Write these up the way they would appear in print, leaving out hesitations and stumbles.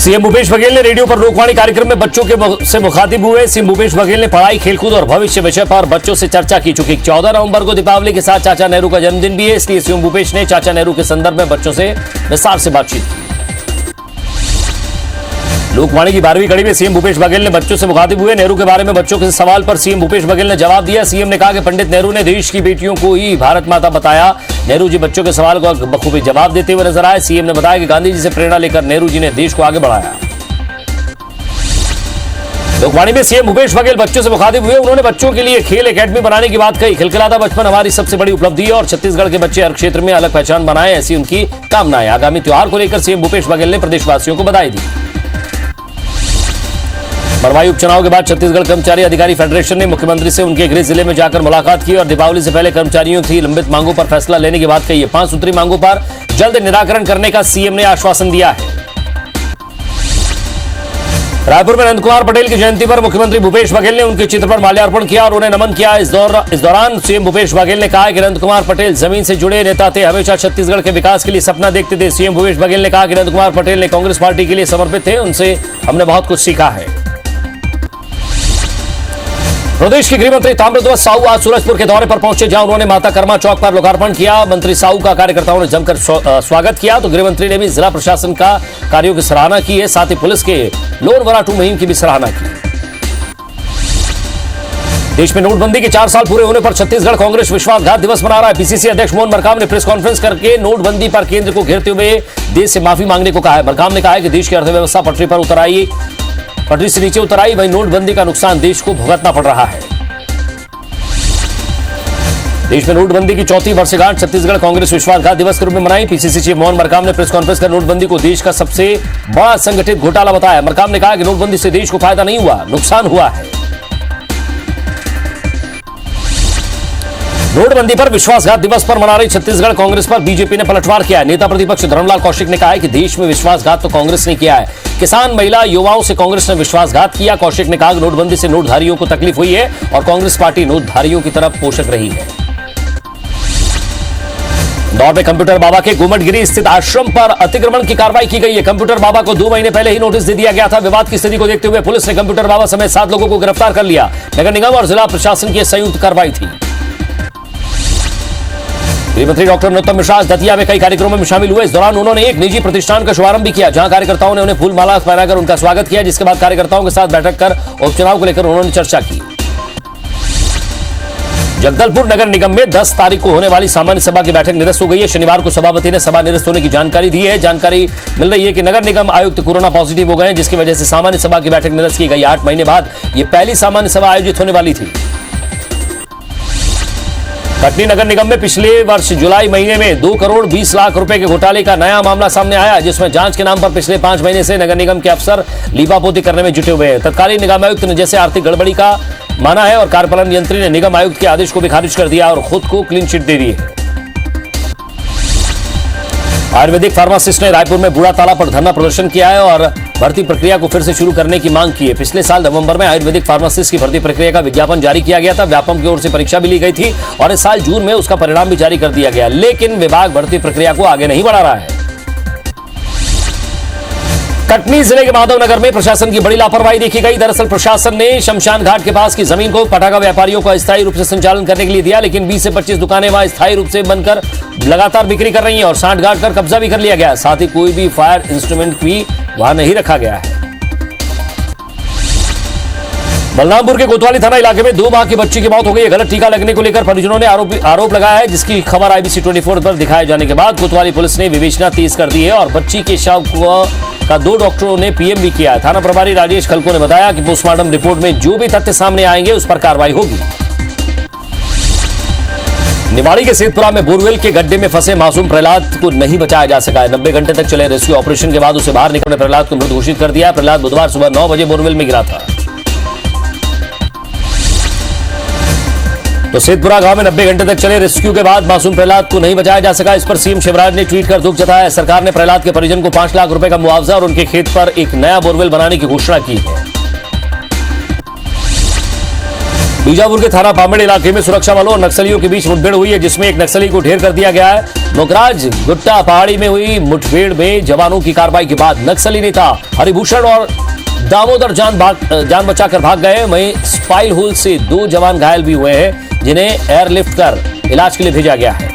CM Bhupesh Baghel ने radio पर लोकवाणी कार्यक्रम में बच्चों के से मुखातिब हुए। सीएम भूपेश बघेल ने पढ़ाई, खेलकूद और भविष्य विषय पर बच्चों से चर्चा की। चूंकि 14 नवंबर को दीपावली के साथ चाचा नेहरू का जन्मदिन भी है, इसलिए सीएम भूपेश ने चाचा नेहरू के संदर्भ में बच्चों से विस्तार से बातचीत की। लोकवाणी की 12वीं कड़ी में सीएम भूपेश बघेल ने बच्चों से मुखातिब हुए। नेहरू के बारे में बच्चों के सवाल पर सीएम भूपेश बघेल ने जवाब दिया। सीएम ने कहा कि पंडित नेहरू ने देश की बेटियों को ही भारत माता बताया। नेहरू जी बच्चों के सवाल को बखूबी जवाब देते हुए नजर आए। सीएम ने बताया कि गांधी जी से प्रेरणा लेकर नेहरू जी ने देश को आगे बढ़ाया। लोकवाणी में सीएम भूपेश बघेल बच्चों से मुखातिब हुए। उन्होंने बच्चों के लिए खेल एकेडमी बनाने की बात कही। खिलखिलाता बचपन हमारी सबसे बड़ी उपलब्धि है और छत्तीसगढ़ के बच्चे हर क्षेत्र में अलग पहचान बनाए, ऐसी उनकी कामनाएं। आगामी त्योहार को लेकर सीएम भूपेश बघेल ने प्रदेशवासियों को बधाई दी। बरवाई उपचुनाव के बाद छत्तीसगढ़ कर्मचारी अधिकारी फेडरेशन ने मुख्यमंत्री से उनके गृह जिले में जाकर मुलाकात की और दीपावली से पहले कर्मचारियों की लंबित मांगों पर फैसला लेने की बात कही है। 5 सूत्री मांगों पर जल्द निराकरण करने का सीएम ने आश्वासन दिया है। रायपुर में नंद कुमार पटेल की जयंती पर मुख्यमंत्री भूपेश बघेल ने उनके चित्र पर माल्यार्पण किया और उन्हें नमन किया। इस दौरान सीएम भूपेश बघेल ने कहा कि नंद कुमार पटेल जमीन से जुड़े नेता थे, हमेशा छत्तीसगढ़ के विकास के लिए सपना देखते थे। सीएम भूपेश बघेल ने कहा कि नंद कुमार पटेल ने कांग्रेस पार्टी के लिए समर्पित थे, उनसे हमने बहुत कुछ सीखा है। प्रदेश के गृहमंत्री ताम्रध्वज साहू आज सूरजपुर के दौरे पर पहुंचे, जहां उन्होंने माता कर्मा चौक पर लोकार्पण किया। मंत्री साहू का कार्यकर्ताओं ने जमकर स्वागत किया। तो गृहमंत्री ने भी जिला प्रशासन का कार्यों की सराहना की है, साथ ही पुलिस के लोन वराटू मुहिम की भी सराहना की। देश में नोटबंदी के 4 साल पूरे होने पर छत्तीसगढ़ कांग्रेस विश्वासघात दिवस मना रहा है। पीसीसी अध्यक्ष मोहन मरकाम ने प्रेस कॉन्फ्रेंस करके नोटबंदी पर केंद्र को घेरते हुए देश से माफी मांगने को कहा है। मरकाम ने कहा है कि देश की अर्थव्यवस्था पटरी से नीचे उतर आई, वहीं नोटबंदी का नुकसान देश को भुगतना पड़ रहा है। देश में नोटबंदी की 4थी वर्षगांठ छत्तीसगढ़ कांग्रेस विश्वासघात दिवस के रूप में मनाई। पीसीसी चीफ मोहन मरकाम ने प्रेस कॉन्फ्रेंस कर नोटबंदी को देश का सबसे बड़ा संगठित घोटाला बताया। मरकाम ने कहा कि नोटबंदी से देश को फायदा नहीं हुआ, नुकसान हुआ है। नोटबंदी पर विश्वासघात दिवस पर मना रही छत्तीसगढ़ कांग्रेस पर बीजेपी ने पलटवार किया है। नेता प्रतिपक्ष धर्मलाल कौशिक ने कहा है कि देश में विश्वासघात तो कांग्रेस ने किया है, किसान, महिला, युवाओं से कांग्रेस ने विश्वासघात किया। कौशिक ने कहा कि नोटबंदी से नोटधारियों को तकलीफ हुई है और कांग्रेस पार्टी नोटधारियों की तरफ पोषक रही है। इंदौर में कंप्यूटर बाबा के गोमटगिरी स्थित आश्रम पर अतिक्रमण की कार्रवाई की गई है। कंप्यूटर बाबा को 2 महीने पहले ही नोटिस दे दिया गया था। विवाद की स्थिति को देखते हुए पुलिस ने कंप्यूटर बाबा समेत 7 लोगों को गिरफ्तार कर लिया। नगर निगम और जिला प्रशासन की संयुक्त कार्रवाई थी। गृहमंत्री डॉक्टर नरोत्तम मिश्रा आज दतिया में कई कार्यक्रमों में शामिल हुए। इस दौरान उन्होंने एक निजी प्रतिष्ठान का शुभारंभ भी किया, जहां कार्यकर्ताओं ने उन्हें फूलमाला पहनाकर उनका स्वागत किया। जिसके बाद कार्यकर्ताओं के साथ बैठक कर उपचुनाव को लेकर उन्होंने चर्चा की। जगदलपुर नगर निगम में 10 तारीख को होने वाली सामान्य सभा की बैठक निरस्त हो गई है। शनिवार को सभापति ने सभा निरस्त होने की जानकारी दी है। जानकारी मिल रही है कि नगर निगम आयुक्त कोरोना पॉजिटिव हो गए हैं, जिसकी वजह से सामान्य सभा की बैठक निरस्त की गई। 8 महीने बाद यह पहली सामान्य सभा आयोजित होने वाली थी। कटनी नगर निगम में पिछले वर्ष जुलाई महीने में 2 करोड़ 20 लाख रुपए के घोटाले का नया मामला सामने आया, जिसमें जांच के नाम पर पिछले 5 महीने से नगर निगम के अफसर लीपापोती करने में जुटे हुए हैं। तत्कालीन निगम आयुक्त ने जैसे आर्थिक गड़बड़ी का माना है और कार्यपालन यंत्री ने निगम आयुक्त के आदेश को भी खारिज कर दिया और खुद को क्लीन चिट दे दी है। आयुर्वेदिक फार्मासिस्ट ने रायपुर में बूढ़ा तालाब पर धरना प्रदर्शन किया है और भर्ती प्रक्रिया को फिर से शुरू करने की मांग की है। पिछले साल नवंबर में आयुर्वेदिक फार्मासिस्ट की भर्ती प्रक्रिया का विज्ञापन जारी किया गया था। व्यापम की ओर से परीक्षा भी ली गई थी और इस साल जून में उसका परिणाम भी जारी कर दिया गया, लेकिन विभाग भर्ती प्रक्रिया को आगे नहीं बढ़ा रहा है। कटनी जिले के माधवनगर में प्रशासन की बड़ी लापरवाही देखी गई। दरअसल प्रशासन ने शमशान घाट के पास की जमीन को पटाखा व्यापारियों को अस्थायी रूप से संचालन करने के लिए दिया, लेकिन 20 से 25 दुकानें वहां स्थायी रूप से बनकर लगातार बिक्री कर रही हैं और सांठ गांठ कर कब्जा भी कर लिया गया। साथ ही कोई भी फायर इंस्ट्रूमेंट भी वहां नहीं रखा गया है। बलरामपुर के कोतवाली थाना इलाके में 2 माह की बच्ची की मौत हो गई। गलत टीका लगने को लेकर परिजनों ने आरोप लगाया है, जिसकी खबर आईबीसी 24 पर दिखाए जाने के बाद कोतवाली पुलिस ने विवेचना तेज कर दी है और बच्ची के शव का 2 डॉक्टरों ने पीएम भी किया है। थाना प्रभारी राजेश खलको ने बताया कि पोस्टमार्टम रिपोर्ट में जो भी तथ्य सामने आएंगे उस पर कार्रवाई होगी। निवाड़ी के सेतपुरा में बोरवेल के गड्ढे में फंसे मासूम प्रहलाद को नहीं बचाया जा सका है। 90 घंटे तक चले रेस्क्यू ऑपरेशन के बाद उसे बाहर निकलने प्रहलाद को मृत घोषित कर दिया। प्रहलाद बुधवार सुबह 9 बजे बोरवेल में गिरा था। तो सेतपुरा गांव में 90 घंटे तक चले रेस्क्यू के बाद मासूम प्रहलाद को नहीं बचाया जा सका। इस पर सीएम शिवराज ने ट्वीट कर दुख जताया। सरकार ने प्रहलाद के परिजन को 5 लाख रुपए का मुआवजा और उनके खेत पर एक नया बोरवेल बनाने की घोषणा की है। बीजापुर के थाना पामेड़ इलाके में सुरक्षा बलों और नक्सलियों के बीच मुठभेड़ हुई है, जिसमें एक नक्सली को ढेर कर दिया गया है। मोकराज गुट्टा पहाड़ी में हुई मुठभेड़ में जवानों की कार्रवाई के बाद नक्सली नेता हरिभूषण और दामोदर जान बचाकर भाग गए। वहीं स्पाइल होल से 2 जवान घायल भी हुए हैं, जिन्हें एयरलिफ्ट कर इलाज के लिए भेजा गया है।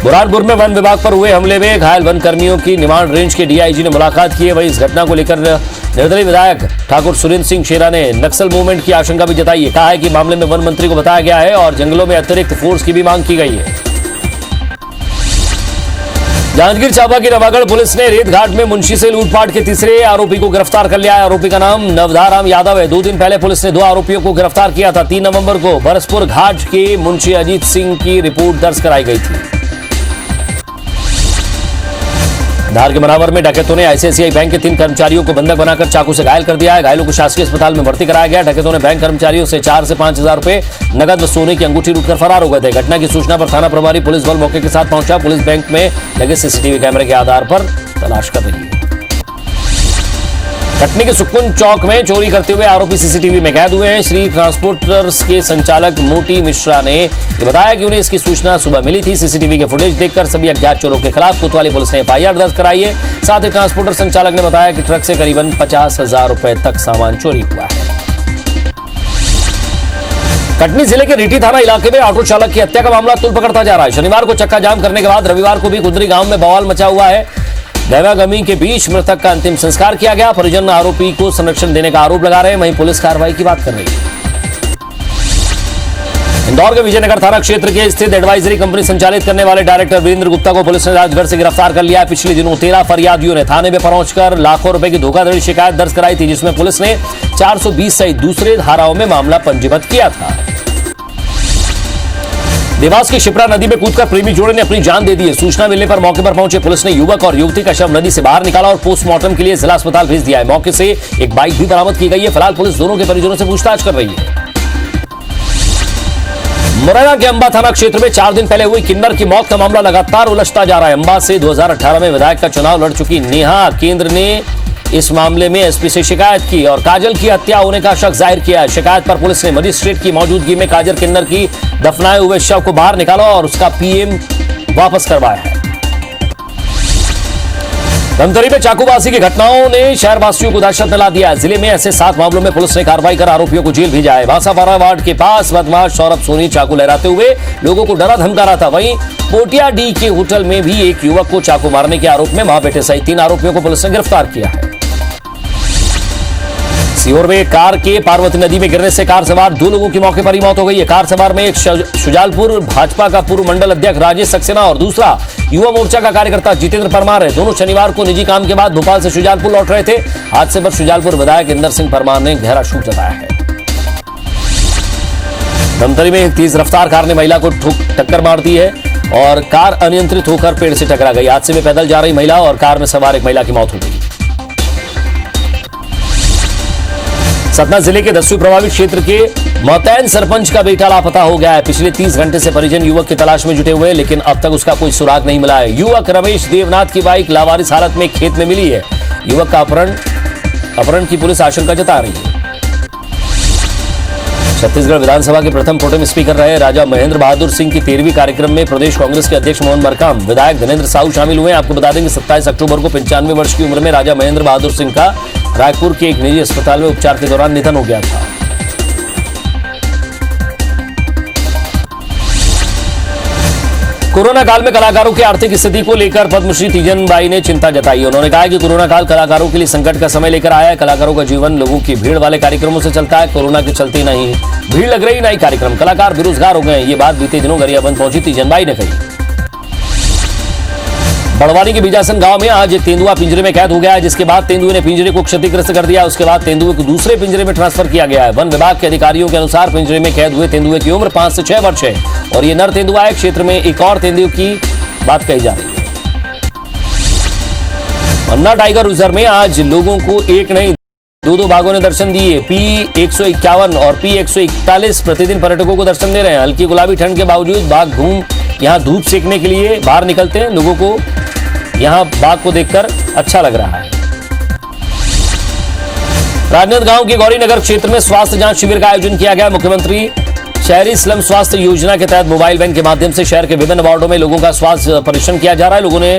बुरहानपुर में वन विभाग पर हुए हमले में घायल वन कर्मियों की निमाड़ रेंज के डीआईजी ने मुलाकात की है। वहीं इस घटना को लेकर निर्दलीय विधायक ठाकुर सुरेंद्र सिंह शेरा ने नक्सल मूवमेंट की आशंका भी जताई है। कहा है कि मामले में वन मंत्री को बताया गया है और जंगलों में अतिरिक्त फोर्स की भी मांग की गई है। जांजगीर चांपा की नवागढ़ पुलिस ने रेत घाट में मुंशी से लूटपाट के तीसरे आरोपी को गिरफ्तार कर लिया है। आरोपी का नाम नवधाराम यादव है। 2 दिन पहले पुलिस ने 2 आरोपियों को गिरफ्तार किया था। 3 नवंबर को बरसपुर घाट के मुंशी अजीत सिंह की रिपोर्ट दर्ज कराई गई थी। धार के मनावर में डकैतों ने आईसीआईसीआई बैंक के 3 कर्मचारियों को बंधक बनाकर चाकू से घायल कर दिया है। घायलों को शासकीय अस्पताल में भर्ती कराया गया। डकैतों ने बैंक कर्मचारियों से 4 से 5 हजार रुपए नगद व सोने की अंगूठी लूटकर फरार हो गए थे। घटना की सूचना पर थाना प्रभारी पुलिस बल मौके के साथ पहुंचा। पुलिस बैंक में लगे सीसीटीवी कैमरे के आधार पर तलाश कर रही है। कटनी के सुकुन चौक में चोरी करते हुए आरोपी सीसीटीवी में कैद हुए हैं। श्री ट्रांसपोर्टर्स के संचालक मोटी मिश्रा ने बताया कि उन्हें इसकी सूचना सुबह मिली थी। सीसीटीवी के फुटेज देखकर सभी अज्ञात चोरों के खिलाफ कोतवाली पुलिस ने एफआईआर दर्ज कराई है। साथ ही ट्रांसपोर्टर संचालक ने बताया कि ट्रक से करीबन 50,000 रुपए तक सामान चोरी हुआ है। कटनी जिले के रीठी थाना इलाके में ऑटो चालक की हत्या का मामला तुल पकड़ता जा रहा है। शनिवार को चक्का जाम करने के बाद रविवार को भी कुंदरी गांव में बवाल मचा हुआ है। गहमागमी के बीच मृतक का अंतिम संस्कार किया गया। परिजन आरोपी को संरक्षण देने का आरोप लगा रहे हैं। वहीं पुलिस कार्रवाई की बात कर रही है। इंदौर के विजयनगर थाना क्षेत्र के स्थित एडवाइजरी कंपनी संचालित करने वाले डायरेक्टर वीरेंद्र गुप्ता को पुलिस ने राजगढ़ से गिरफ्तार कर लिया है। पिछले दिनों 13 फरियादियों ने थाने में पहुंचकर लाखों रुपए की धोखाधड़ी शिकायत दर्ज कराई थी, जिसमें पुलिस ने 420 सहित दूसरे धाराओं में मामला पंजीबद्ध किया था। देवास की शिप्रा नदी में कूदकर प्रेमी जोड़े ने अपनी जान दे दी है। सूचना मिलने पर मौके पर पहुंचे पुलिस ने युवक और युवती का शव नदी से बाहर निकाला और पोस्टमार्टम के लिए जिला अस्पताल भेज दिया है। मौके से एक बाइक भी बरामद की गई है। फिलहाल पुलिस दोनों के परिजनों से पूछताछ कर रही है। मुरैना के अंबा थाना क्षेत्र में 4 दिन पहले हुई किन्नर की मौत का मामला लगातार उलझता जा रहा है। अंबा से 2018 में विधायक का चुनाव लड़ चुकी नेहा केंद्र ने इस मामले में एसपी से शिकायत की और काजल की हत्या होने का शक जाहिर किया है। शिकायत पर पुलिस ने मजिस्ट्रेट की मौजूदगी में काजल किन्नर की दफनाए हुए शव को बाहर निकाला और उसका पीएम वापस करवाया है। धमतरी में चाकूबाजी की घटनाओं ने शहरवासियों को दहशत में ला दिया है। जिले में ऐसे 7 मामलों में पुलिस ने कार्रवाई कर आरोपियों को जेल भेजा है। बांसापारा वार्ड के पास बदमाश सौरभ सोनी चाकू लहराते हुए लोगों को डरा धमका रहा था। वहीं पोटिया डी के होटल में भी एक युवक को चाकू मारने के आरोप में मां बेटे सहित 3 आरोपियों को पुलिस ने गिरफ्तार किया है। सीहोर में कार के पार्वती नदी में गिरने से कार सवार 2 लोगों की मौके पर ही मौत हो गई है। कार सवार में एक शुजालपुर भाजपा का पूर्व मंडल अध्यक्ष राजेश सक्सेना और दूसरा युवा मोर्चा का कार्यकर्ता जितेंद्र परमार है। दोनों शनिवार को निजी काम के बाद भोपाल से शुजालपुर लौट रहे थे। हादसे पर शुजालपुर विधायक इंदर सिंह परमार ने गहरा शोक जताया है। धमतरी में एक तेज रफ्तार कार ने महिला को टक्कर मार दी है और कार अनियंत्रित होकर पेड़ से टकरा गई। हादसे में पैदल जा रही महिला और कार में सवार एक महिला की मौत हो गई। सतना जिले के दस्यू प्रभावित क्षेत्र के मोतैन सरपंच का बेटा लापता हो गया है। पिछले 30 घंटे से परिजन युवक की तलाश में जुटे हुए हैं, लेकिन अब तक उसका कोई सुराग नहीं मिला है। युवक रमेश देवनाथ की बाइक लावारिस हालत में खेत में मिली है। युवक का अपहरण की पुलिस आशंका जता रही है। छत्तीसगढ़ विधानसभा के प्रथम प्रोटेम स्पीकर रहे राजा महेंद्र बहादुर सिंह की 13वीं कार्यक्रम में प्रदेश कांग्रेस के अध्यक्ष मोहन मरकाम, विधायक धनेन्द्र साहू शामिल हुए। आपको बता दें कि 27 अक्टूबर को 95 वर्ष की उम्र में राजा महेंद्र बहादुर सिंह का रायपुर के एक निजी अस्पताल में उपचार के दौरान निधन हो गया था। कोरोना काल में कलाकारों की आर्थिक स्थिति को लेकर पद्मश्री तीजन बाई ने चिंता जताई। उन्होंने कहा कि कोरोना काल कलाकारों के लिए संकट का समय लेकर आया है। कलाकारों का जीवन लोगों की भीड़ वाले कार्यक्रमों से चलता है। कोरोना के चलते नहीं भीड़ लग रही नहीं कार्यक्रम, कलाकार बेरोजगार हो गए। ये बात बीते दिनों गरियाबंद पहुंची तीजन बाई ने कही। बड़वानी के बीजासन गांव में आज एक तेंदुआ पिंजरे में कैद हो गया है, जिसके बाद तेंदुए ने पिंजरे को क्षतिग्रस्त कर दिया। उसके बाद तेंदुए को दूसरे पिंजरे में ट्रांसफर किया गया है। वन विभाग के अधिकारियों के अनुसार पिंजरे में कैद हुए तेंदुए की उम्र 5 से 6 वर्ष है और ये नर तेंदुआ है। क्षेत्र में एक और तेंदुए की बात कही जा रही है। पन्ना टाइगर रिजर्व में आज लोगों को एक नहीं 2 बाघों ने दर्शन दिए। P151 और P141 प्रतिदिन पर्यटकों को दर्शन दे रहे हैं। हल्की गुलाबी ठंड के बावजूद बाघ यहाँ धूप सेकने के लिए बाहर निकलते हैं। लोगों को यहाँ बाघ को देखकर अच्छा लग रहा है। राजनांदगांव के गौरीनगर क्षेत्र में स्वास्थ्य जांच शिविर का आयोजन किया गया। मुख्यमंत्री शहरी स्लम स्वास्थ्य योजना के तहत मोबाइल वैन के माध्यम से शहर के विभिन्न वार्डों में लोगों का स्वास्थ्य परीक्षण किया जा रहा है। लोगों ने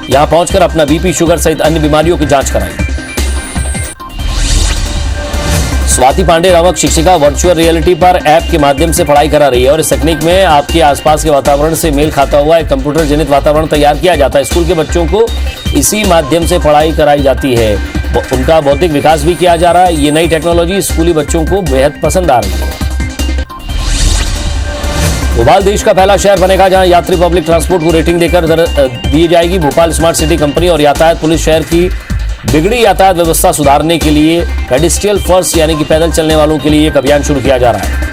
यहां पहुंचकर अपना बीपी, शुगर सहित अन्य बीमारियों की जांच कराई। स्वाति पांडे नामक शिक्षिका वर्चुअल रियलिटी पर ऐप के माध्यम से पढ़ाई करा रही है और इस तकनीक में आपके आसपास के वातावरण से मेल खाता हुआ एक कंप्यूटर जनित वातावरण तैयार किया जाता है। स्कूल के बच्चों को इसी माध्यम से पढ़ाई कराई जाती है, उनका बौद्धिक विकास भी किया जा रहा है। ये नई टेक्नोलॉजी स्कूली बच्चों को बेहद पसंद आ रही है। भोपाल देश का पहला शहर बनेगा जहां यात्री पब्लिक ट्रांसपोर्ट को रेटिंग देकर दी जाएगी। भोपाल स्मार्ट सिटी कंपनी और यातायात पुलिस शहर की बिगड़ी यातायात व्यवस्था सुधारने के लिए पेडेस्ट्रियल फर्स्ट यानी कि पैदल चलने वालों के लिए एक अभियान शुरू किया जा रहा है।